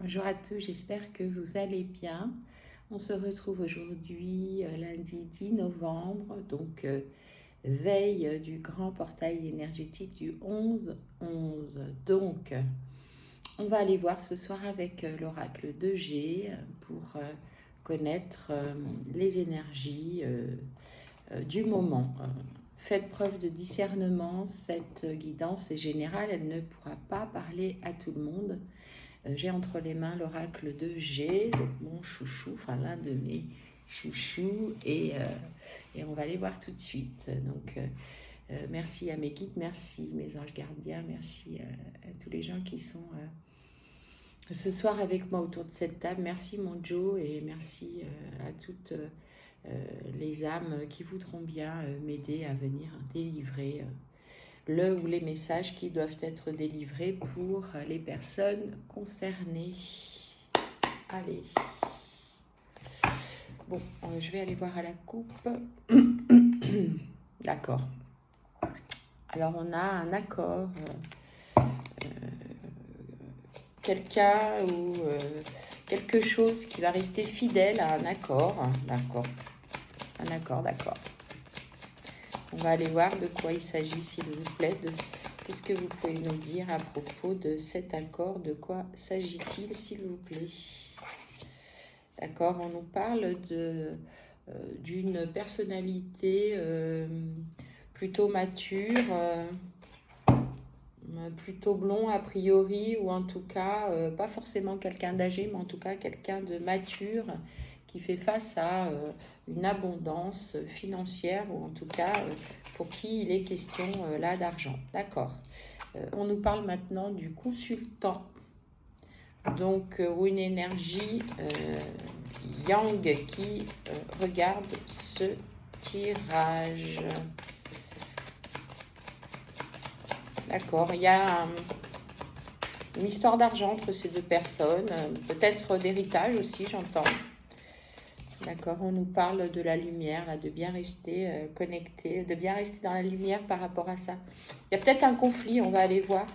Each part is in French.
Bonjour à tous, j'espère que vous allez bien. On se retrouve aujourd'hui, lundi 10 novembre, donc veille du grand portail énergétique du 11-11. Donc, on va aller voir ce soir avec l'oracle de G pour connaître les énergies du moment. Faites preuve de discernement, cette guidance est générale, elle ne pourra pas parler à tout le monde. J'ai entre les mains l'oracle de G, mon chouchou, enfin l'un de mes chouchous, et on va aller voir tout de suite. Donc, merci à mes guides, merci mes anges gardiens, merci à tous les gens qui sont ce soir avec moi autour de cette table. Merci mon Joe, et merci à toutes les âmes qui voudront bien m'aider à venir délivrer le ou les messages qui doivent être délivrés pour les personnes concernées. Allez. Bon, je vais aller voir à la coupe. D'accord. Alors, on a un accord. Quelqu'un ou quelque chose qui va rester fidèle à un accord. D'accord. Un accord, d'accord. On va aller voir de quoi il s'agit, s'il vous plaît. Qu'est-ce que vous pouvez nous dire à propos de cet accord? De quoi s'agit-il, s'il vous plaît? D'accord, on nous parle d'une personnalité plutôt mature, plutôt blond a priori, ou en tout cas, pas forcément quelqu'un d'âgé, mais en tout cas quelqu'un de mature, qui fait face à une abondance financière, ou en tout cas pour qui il est question là d'argent. D'accord. On nous parle maintenant du consultant, donc ou une énergie yang qui regarde ce tirage. D'accord, il y a une histoire d'argent entre ces deux personnes, peut-être d'héritage aussi, j'entends. D'accord, on nous parle de la lumière, là, de bien rester connecté, de bien rester dans la lumière par rapport à ça. Il y a peut-être un conflit, on va aller voir,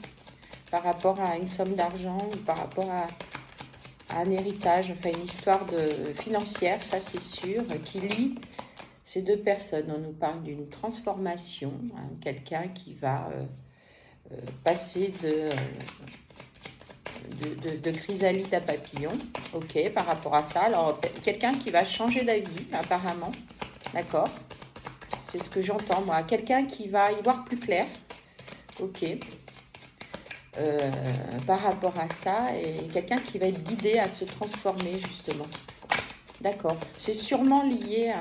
par rapport à une somme d'argent ou par rapport à un héritage, enfin une histoire financière, ça c'est sûr, qui lie ces deux personnes. On nous parle d'une transformation, hein, quelqu'un qui va passer de chrysalide à papillon, ok, par rapport à ça. Alors, quelqu'un qui va changer d'avis, apparemment, d'accord, c'est ce que j'entends, moi. Quelqu'un qui va y voir plus clair, ok, par rapport à ça, et quelqu'un qui va être guidé à se transformer, justement. D'accord, c'est sûrement lié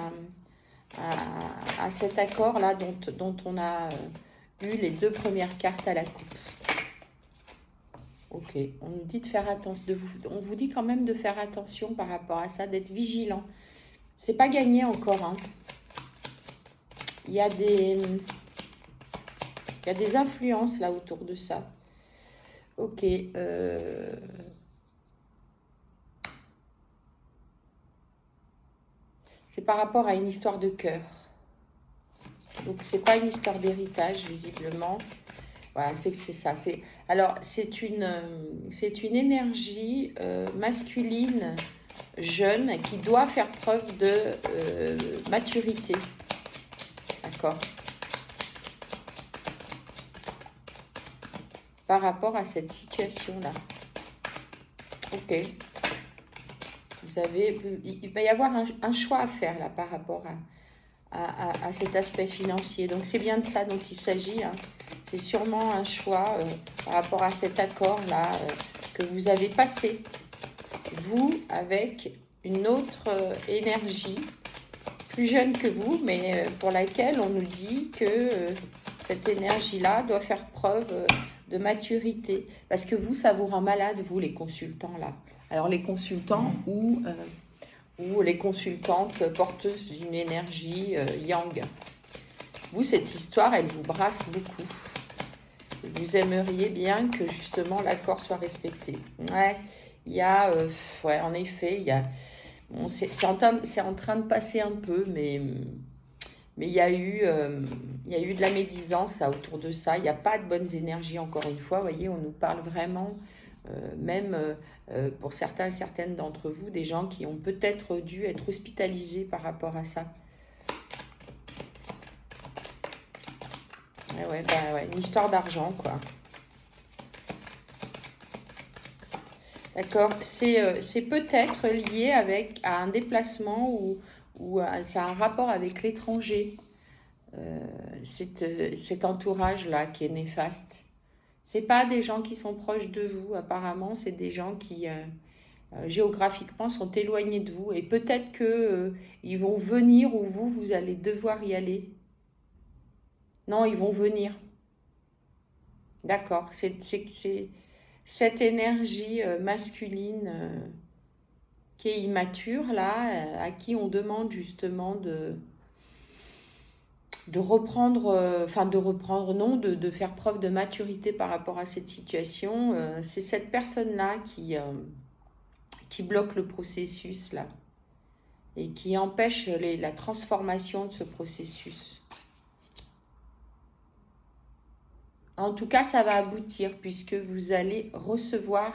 à cet accord-là dont on a eu les deux premières cartes à la coupe. Ok, on nous dit de faire attention, on vous dit quand même de faire attention par rapport à ça, d'être vigilant. C'est pas gagné encore, hein. Il y a des influences là autour de ça. Ok, c'est par rapport à une histoire de cœur. Donc c'est pas une histoire d'héritage visiblement. Voilà, c'est ça. Alors, c'est une énergie masculine, jeune, qui doit faire preuve de maturité. D'accord. Par rapport à cette situation-là. Ok. Il va y avoir un choix à faire là par rapport à cet aspect financier. Donc, c'est bien de ça dont il s'agit, hein. C'est sûrement un choix par rapport à cet accord-là que vous avez passé, vous, avec une autre énergie, plus jeune que vous, mais pour laquelle on nous dit que cette énergie-là doit faire preuve de maturité. Parce que vous, ça vous rend malade, vous, les consultants, là. Alors, les consultants ou les consultantes porteuses d'une énergie yang. Vous, cette histoire, elle vous brasse beaucoup. Vous aimeriez bien que justement l'accord soit respecté. Ouais, il y a, ouais, en effet, il y a, bon, c'est en train de passer un peu, mais il y a eu de la médisance autour de ça. Il n'y a pas de bonnes énergies, encore une fois. Vous voyez, on nous parle vraiment même pour certaines d'entre vous, des gens qui ont peut-être dû être hospitalisés par rapport à ça. Ouais, une histoire d'argent, quoi. D'accord, c'est peut-être lié à un déplacement ou ça a un rapport avec l'étranger, cet entourage-là qui est néfaste. C'est pas des gens qui sont proches de vous, apparemment, c'est des gens qui géographiquement sont éloignés de vous et peut-être que ils vont venir ou vous allez devoir y aller. Non, ils vont venir. D'accord, c'est cette énergie masculine qui est immature, là, à qui on demande justement de reprendre, non, de faire preuve de maturité par rapport à cette situation. C'est cette personne-là qui bloque le processus, là, et qui empêche la transformation de ce processus. En tout cas, ça va aboutir puisque vous allez recevoir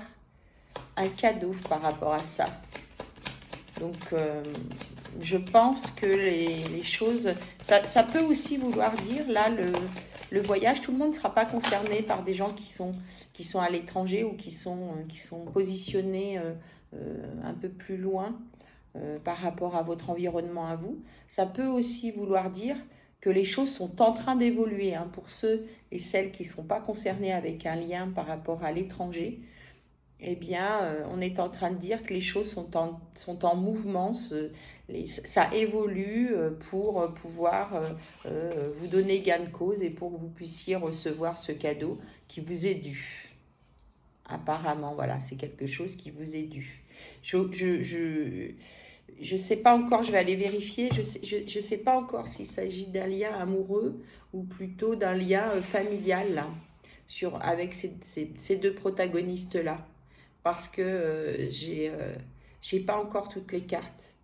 un cadeau par rapport à ça. Donc, je pense que les choses... Ça peut aussi vouloir dire, là, le voyage, tout le monde ne sera pas concerné par des gens qui sont à l'étranger ou qui sont positionnés un peu plus loin par rapport à votre environnement à vous. Ça peut aussi vouloir dire que les choses sont en train d'évoluer, hein, pour ceux et celles qui ne sont pas concernés avec un lien par rapport à l'étranger. Eh bien, on est en train de dire que les choses sont en mouvement, ça évolue pour pouvoir vous donner gain de cause et pour que vous puissiez recevoir ce cadeau qui vous est dû. Apparemment, voilà, c'est quelque chose qui vous est dû. Je sais pas encore, je vais aller vérifier, je sais pas encore s'il s'agit d'un lien amoureux ou plutôt d'un lien familial, là, avec ces deux protagonistes-là. Parce que j'ai pas encore toutes les cartes.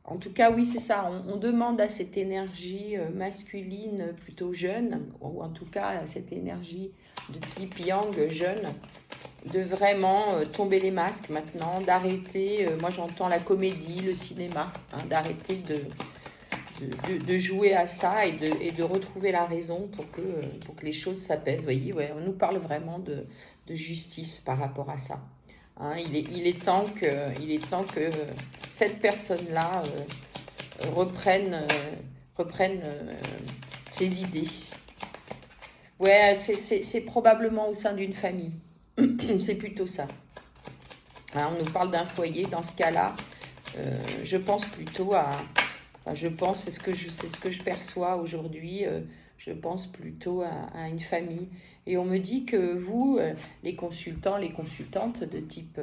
En tout cas, oui, c'est ça. On demande à cette énergie masculine plutôt jeune, ou en tout cas à cette énergie de type yang jeune, de vraiment tomber les masques maintenant, d'arrêter, moi j'entends la comédie, le cinéma, hein, d'arrêter de jouer à ça et de retrouver la raison pour que les choses s'apaisent. Vous voyez, ouais, on nous parle vraiment de justice par rapport à ça. Hein, il est temps que cette personne-là reprenne ses idées. Ouais, c'est probablement au sein d'une famille. C'est plutôt ça. Hein, on nous parle d'un foyer. Dans ce cas-là, je pense plutôt à... Enfin, c'est ce que je perçois aujourd'hui. Je pense plutôt à une famille. Et on me dit que vous, les consultants, les consultantes de type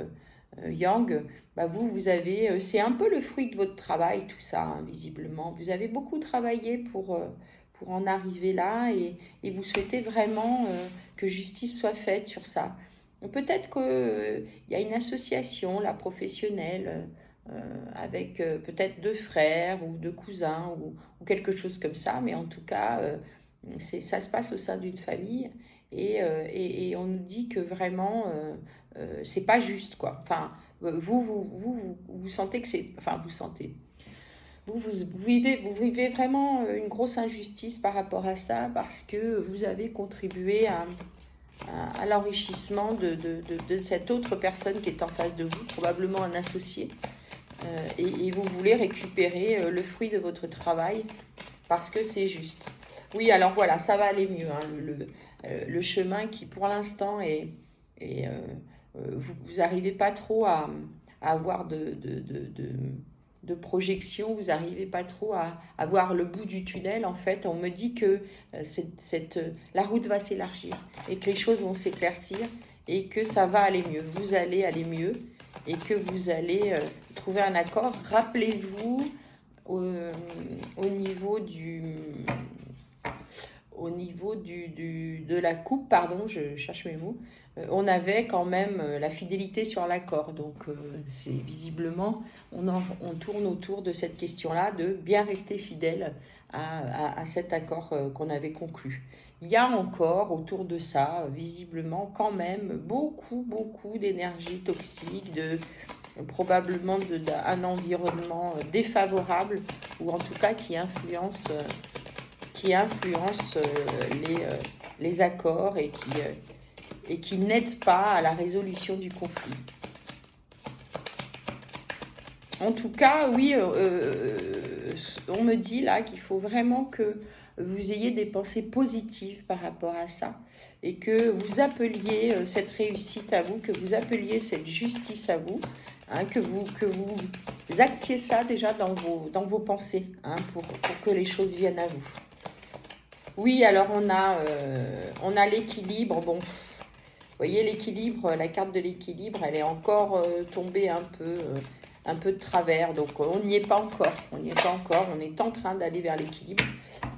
Yang, bah vous avez... c'est un peu le fruit de votre travail, tout ça, hein, visiblement. Vous avez beaucoup travaillé pour en arriver là et vous souhaitez vraiment que justice soit faite sur ça. Peut-être qu'il y a une association, la professionnelle, avec peut-être 2 frères ou 2 cousins ou quelque chose comme ça, mais en tout cas, ça se passe au sein d'une famille et on nous dit que vraiment, c'est pas juste, quoi. Enfin, vous sentez que c'est... Enfin, vous sentez... Vous vivez vraiment une grosse injustice par rapport à ça parce que vous avez contribué à l'enrichissement de cette autre personne qui est en face de vous, probablement un associé, et vous voulez récupérer le fruit de votre travail parce que c'est juste. Oui, alors voilà, ça va aller mieux, hein, le chemin qui pour l'instant vous n'arrivez pas trop à avoir de projection, vous n'arrivez pas trop à voir le bout du tunnel. En fait, on me dit que la route va s'élargir et que les choses vont s'éclaircir et que ça va aller mieux. Vous allez aller mieux et que vous allez trouver un accord. Rappelez-vous au niveau de la coupe, pardon, je cherche mes mots, on avait quand même la fidélité sur l'accord. Donc, c'est visiblement, on tourne autour de cette question-là, de bien rester fidèle à cet accord qu'on avait conclu. Il y a encore autour de ça, visiblement, quand même, beaucoup d'énergie toxique, probablement un environnement défavorable, ou en tout cas qui influence les accords et qui n'aide pas à la résolution du conflit. En tout cas, oui, on me dit là qu'il faut vraiment que vous ayez des pensées positives par rapport à ça et que vous appeliez cette réussite à vous, que vous appeliez cette justice à vous, hein, que vous actiez ça déjà dans vos pensées, hein, pour que les choses viennent à vous. Oui, alors on a l'équilibre. Bon, vous voyez l'équilibre, la carte de l'équilibre, elle est encore tombée un peu de travers. Donc on n'y est pas encore. On est en train d'aller vers l'équilibre,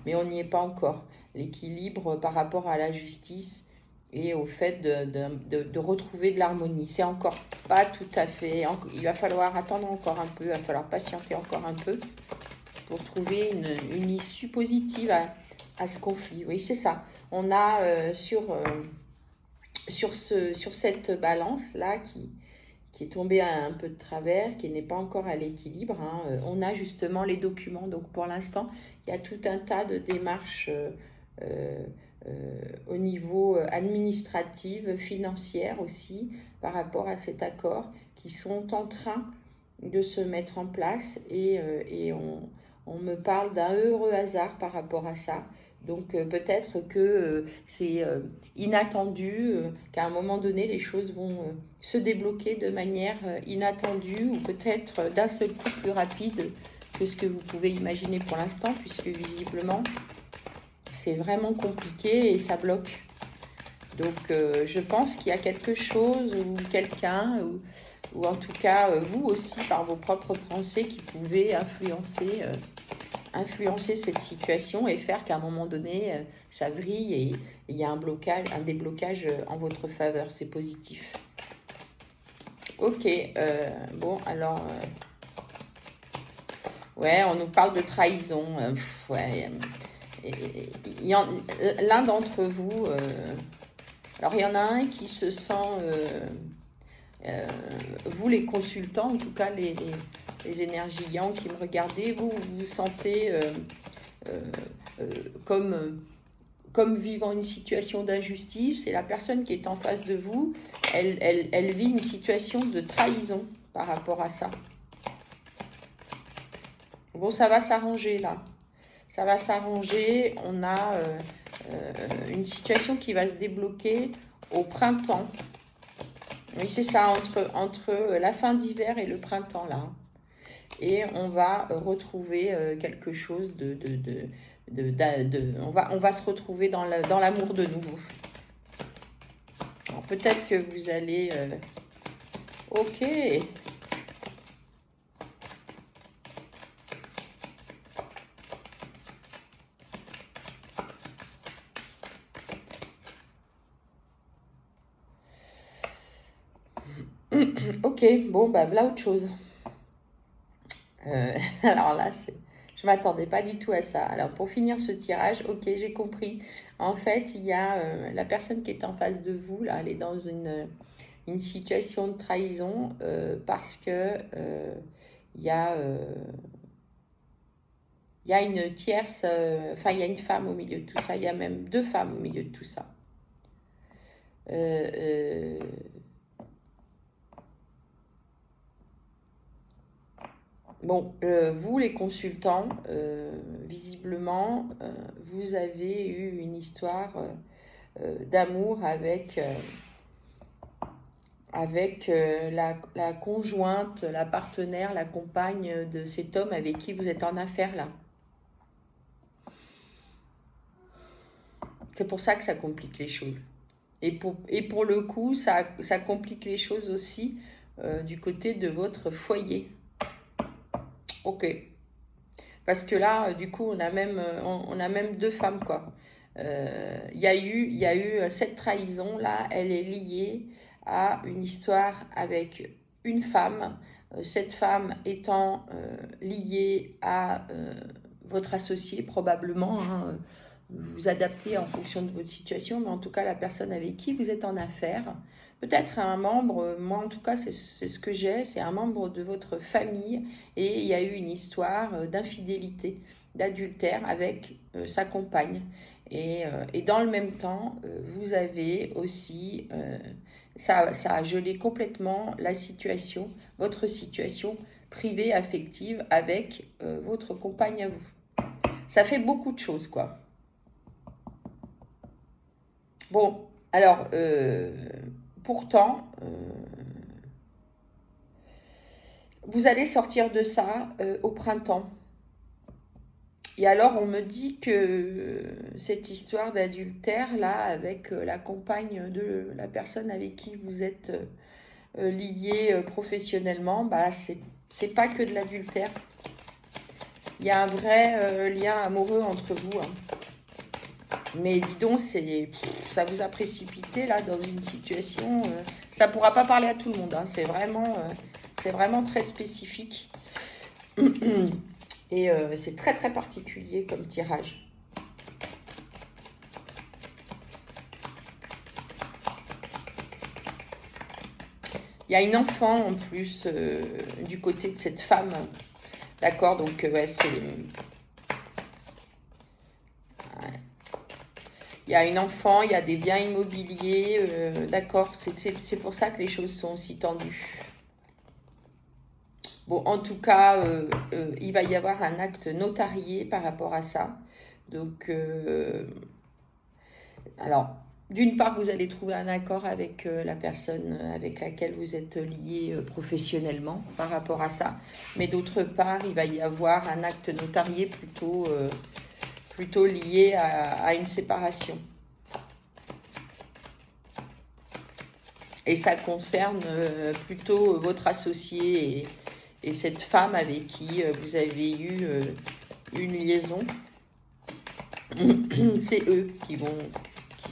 mais on n'y est pas encore. L'équilibre par rapport à la justice et au fait de retrouver de l'harmonie. C'est encore pas tout à fait. Il va falloir attendre encore un peu, il va falloir patienter encore un peu pour trouver une issue positive à ce conflit. Oui, c'est ça. On a sur cette balance-là qui est tombée un peu de travers, qui n'est pas encore à l'équilibre, hein, on a justement les documents. Donc pour l'instant, il y a tout un tas de démarches au niveau administratif, financier aussi, par rapport à cet accord, qui sont en train de se mettre en place et on me parle d'un heureux hasard par rapport à ça. Donc peut-être que c'est inattendu, qu'à un moment donné, les choses vont se débloquer de manière inattendue ou peut-être d'un seul coup plus rapide que ce que vous pouvez imaginer pour l'instant, puisque visiblement, c'est vraiment compliqué et ça bloque. Donc je pense qu'il y a quelque chose ou quelqu'un, ou en tout cas vous aussi par vos propres pensées qui pouvez influencer cette situation et faire qu'à un moment donné, ça vrille et il y a un déblocage en votre faveur. C'est positif. Ok, bon, alors, ouais, on nous parle de trahison. Ouais, l'un d'entre vous, alors il y en a un qui se sent, vous les consultants, en tout cas les énergies yang qui me regardez, vous vous sentez comme vivant une situation d'injustice, et la personne qui est en face de vous, elle vit une situation de trahison par rapport à ça. Bon, ça va s'arranger là. Ça va s'arranger. On a une situation qui va se débloquer au printemps. Oui, c'est ça, entre la fin d'hiver et le printemps là. Et on va retrouver quelque chose on va se retrouver dans l'amour de nouveau. Alors peut-être que vous allez... ok. Ok, bon, bah voilà autre chose. Alors là, je ne m'attendais pas du tout à ça. Alors pour finir ce tirage, ok, j'ai compris. En fait, il y a la personne qui est en face de vous, là, elle est dans une situation de trahison parce que il y a une tierce, enfin il y a une femme au milieu de tout ça, il y a même deux femmes au milieu de tout ça. Bon, vous les consultants, visiblement, vous avez eu une histoire d'amour avec la conjointe, la partenaire, la compagne de cet homme avec qui vous êtes en affaires là. C'est pour ça que ça complique les choses. Et pour le coup, ça complique les choses aussi du côté de votre foyer. Ok. Parce que là, du coup, on a même deux femmes, quoi. Il y a eu cette trahison, là, elle est liée à une histoire avec une femme. Cette femme étant liée à votre associé probablement, hein, vous adaptez en fonction de votre situation, mais en tout cas la personne avec qui vous êtes en affaires, peut-être un membre, moi en tout cas c'est ce que j'ai, c'est un membre de votre famille et il y a eu une histoire d'infidélité, d'adultère avec sa compagne. Et dans le même temps, vous avez aussi, ça a gelé complètement la situation, votre situation privée, affective avec votre compagne à vous. Ça fait beaucoup de choses, quoi. Bon, alors, pourtant, vous allez sortir de ça au printemps. Et alors, on me dit que cette histoire d'adultère, là, avec la compagne de la personne avec qui vous êtes lié professionnellement, bah, c'est pas que de l'adultère. Il y a un vrai lien amoureux entre vous. Hein. Mais dis donc, ça vous a précipité, là, dans une situation... ça ne pourra pas parler à tout le monde. Hein. C'est vraiment très spécifique. Et c'est très très particulier comme tirage. Il y a une enfant en plus du côté de cette femme. D'accord, donc ouais, c'est... Ouais. Il y a une enfant, il y a des biens immobiliers. D'accord, c'est pour ça que les choses sont aussi tendues. Bon, en tout cas, il va y avoir un acte notarié par rapport à ça. Donc, alors, d'une part, vous allez trouver un accord avec la personne avec laquelle vous êtes lié professionnellement par rapport à ça. Mais d'autre part, il va y avoir un acte notarié plutôt lié à une séparation. Et ça concerne plutôt votre associé et cette femme avec qui vous avez eu une liaison. C'est eux qui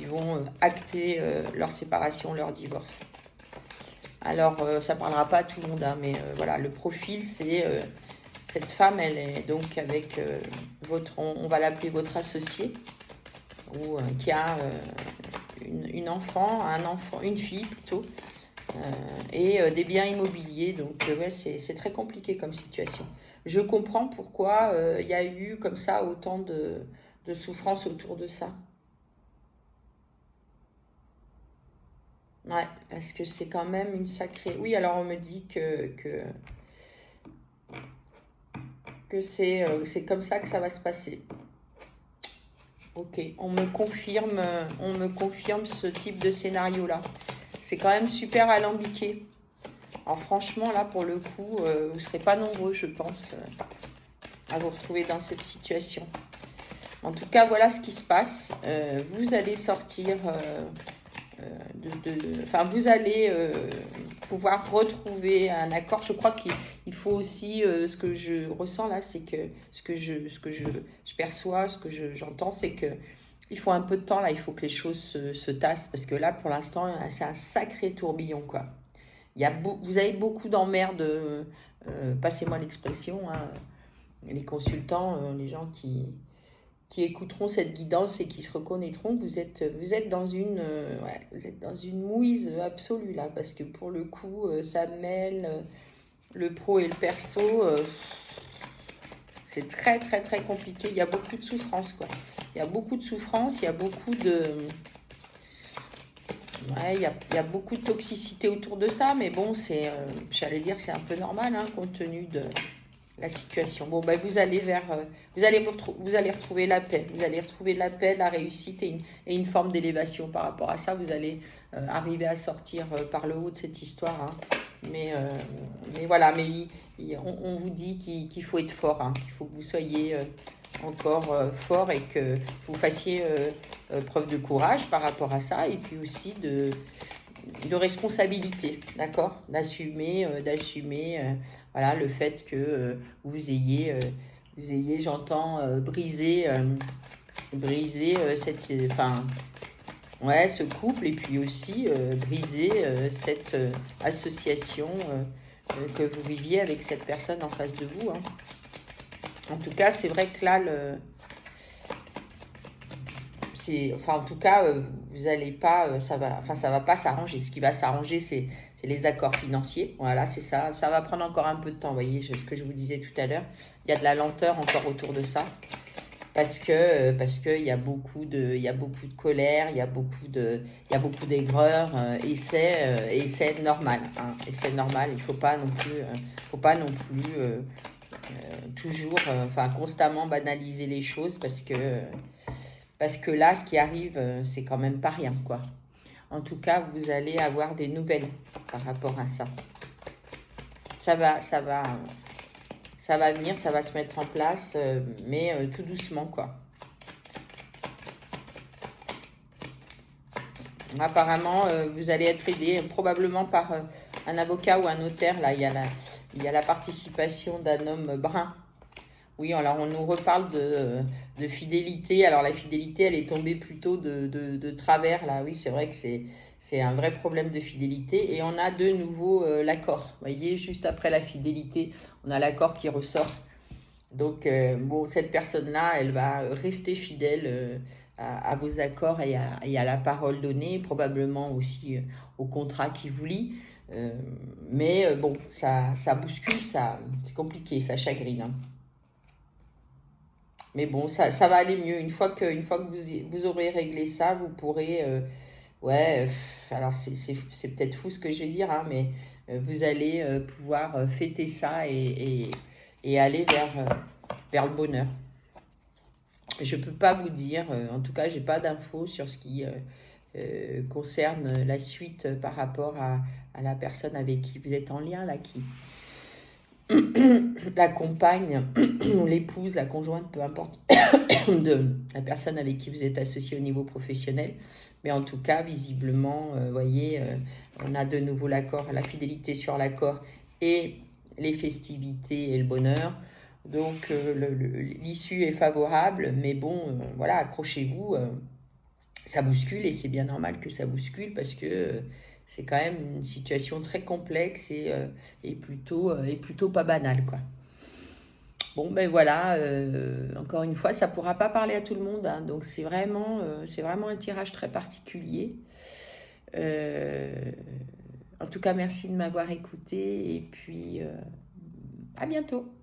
vont acter leur séparation, leur divorce. Alors, ça ne parlera pas à tout le monde, hein, mais voilà, le profil, c'est cette femme, elle est donc avec on va l'appeler votre associé, ou qui a une enfant, une fille plutôt, et des biens immobiliers. Donc, ouais, c'est très compliqué comme situation. Je comprends pourquoi il y a eu comme ça autant de souffrance autour de ça. Ouais, parce que c'est quand même une sacrée... Oui, alors on me dit que c'est comme ça que ça va se passer. Ok, on me confirme ce type de scénario-là. C'est quand même super alambiqué. Alors franchement, là, pour le coup, vous ne serez pas nombreux, je pense, à vous retrouver dans cette situation. En tout cas, voilà ce qui se passe. Vous allez sortir... vous allez pouvoir retrouver un accord. Je crois qu'il faut aussi, ce que je ressens là, c'est que ce que je perçois, ce que j'entends, c'est que il faut un peu de temps là, il faut que les choses se tassent, parce que là, pour l'instant, c'est un sacré tourbillon, quoi. Vous avez beaucoup d'emmerdes, passez-moi l'expression, hein, les consultants, les gens qui écouteront cette guidance et qui se reconnaîtront, vous êtes dans une mouise absolue là, parce que pour le coup, ça mêle le pro et le perso. C'est très très très compliqué. Il y a beaucoup de souffrance, quoi. Il y a beaucoup de souffrance, il y a beaucoup de... Ouais, il y a beaucoup de toxicité autour de ça, mais bon, j'allais dire, c'est un peu normal, hein, compte tenu de la situation. Bon, ben, vous allez retrouver la paix. Vous allez retrouver la paix, la réussite et une forme d'élévation par rapport à ça. Vous allez arriver à sortir par le haut de cette histoire. Hein. Mais voilà, on vous dit qu'il faut être fort, hein, qu'il faut que vous soyez encore fort et que vous fassiez preuve de courage par rapport à ça, et puis aussi de responsabilité, d'accord, d'assumer voilà, le fait que vous ayez j'entends briser ce couple, et puis aussi briser cette association que vous viviez avec cette personne en face de vous, hein. En tout cas, c'est vrai que là, enfin, en tout cas, vous n'allez pas, ça va pas s'arranger. Ce qui va s'arranger, c'est les accords financiers. Voilà, c'est ça. Ça va prendre encore un peu de temps, vous voyez, ce que je vous disais tout à l'heure. Il y a de la lenteur encore autour de ça. Parce que il y a beaucoup de colère, il y a beaucoup d'aigreur, et c'est normal, hein, et c'est normal. Il faut pas non plus toujours, enfin constamment banaliser les choses parce que là, ce qui arrive, c'est quand même pas rien, quoi. En tout cas, vous allez avoir des nouvelles par rapport à ça. Ça va venir, ça va se mettre en place, mais tout doucement, quoi. Apparemment, vous allez être aidé probablement par un avocat ou un notaire. Là, il y a la participation d'un homme brun. Oui, alors on nous reparle de fidélité. Alors la fidélité, elle est tombée plutôt de travers, là. Oui, c'est vrai que c'est un vrai problème de fidélité. Et on a de nouveau l'accord. Vous voyez, juste après la fidélité, on a l'accord qui ressort. Donc, bon, cette personne-là, elle va rester fidèle à vos accords et à la parole donnée, probablement aussi au contrat qui vous lie. Mais bon, ça bouscule, c'est compliqué, ça chagrine, hein. Mais bon, ça va aller mieux. Une fois que vous aurez réglé ça, vous pourrez... ouais, alors c'est peut-être fou ce que je vais dire, hein, mais vous allez pouvoir fêter ça et aller vers le bonheur. Je ne peux pas vous dire, en tout cas, j'ai pas d'infos sur ce qui concerne la suite par rapport à la personne avec qui vous êtes en lien, là, qui la compagne, l'épouse, la conjointe, peu importe, de la personne avec qui vous êtes associé au niveau professionnel. Mais en tout cas, visiblement, voyez, on a de nouveau l'accord, la fidélité sur l'accord et les festivités et le bonheur. Donc, l'issue est favorable, mais bon, voilà, accrochez-vous. Ça bouscule et c'est bien normal que ça bouscule parce que c'est quand même une situation très complexe et plutôt pas banale, quoi. Bon, ben voilà, encore une fois, ça ne pourra pas parler à tout le monde, hein, donc c'est vraiment un tirage très particulier. En tout cas, merci de m'avoir écouté et puis à bientôt.